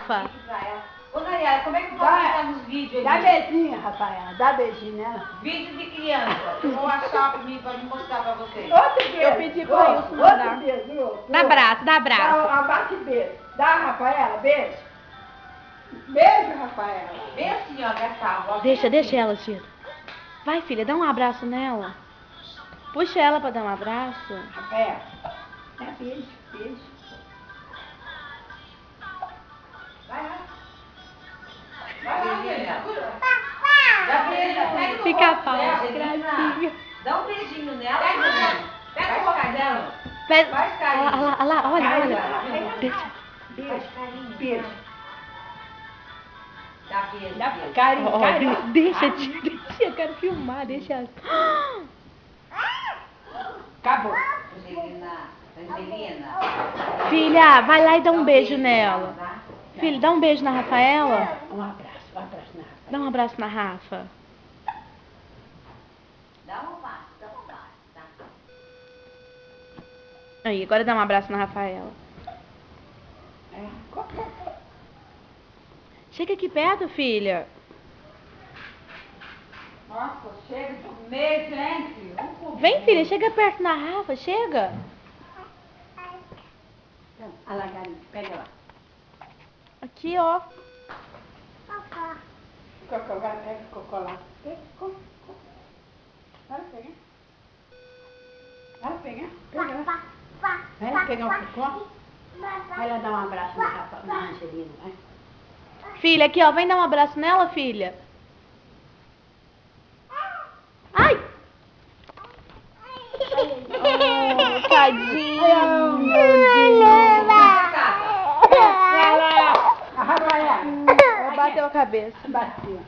Rafa. Ô, Daniela, como é que o papai tá nos vídeos aí? Dá beijinho, Rafaela. Dá beijinho nela. Vídeo de criança. Eu vou achar pra mim mostrar pra vocês. Outro beijo. Eu pedi pra Wilson mandar. Outro beijo. Dá abraço, dá abraço. Dá abraço e beijo. Dá, Rafaela, beijo. Beijo, Rafaela. Bem assim, ó, Gastavo. Deixa ela, Tira. Vai, filha, dá um abraço nela. Puxa ela pra dar um abraço. Rafaela. Dá beijo, beijo. Vai lá. Vai lá, Daniela. Dá beijo, pega no Fica a rosto pau, dela, gracinha. Dá um beijinho nela. Pega o rosto dela. Pera, Faz carinho. olha lá, olha. Deixa. Beijo, beijo. Dá beijo, Dá beijo. carinho, Ó, carinho. deixa, eu quero filmar, deixa ela. Acabou. Angelina. Filha, vai lá e dá um beijo nela. Filha, dá um beijo na Rafaela. Um abraço na Rafaela. Dá um abraço na Rafa. Dá um passo, tá? Aí, agora dá um abraço na Rafaela. É. Chega aqui perto, filha. Nossa, chega de comer, gente. Vem, filha, chega perto na Rafa, chega. A Lagarinha, pega lá. Aqui, ó. Cocô, vai, pega o cocô lá. Pega o cocô. Vai pegar. Vai pegar. Pega lá. Vai pegar o cocô. Vai lá dar um abraço na Angelina, vai. Filha, aqui, ó. Vem dar um abraço nela, filha. Ai! Oh, tadinho. Vai lá. A Rafaela. Bateu a cabeça. Bateu.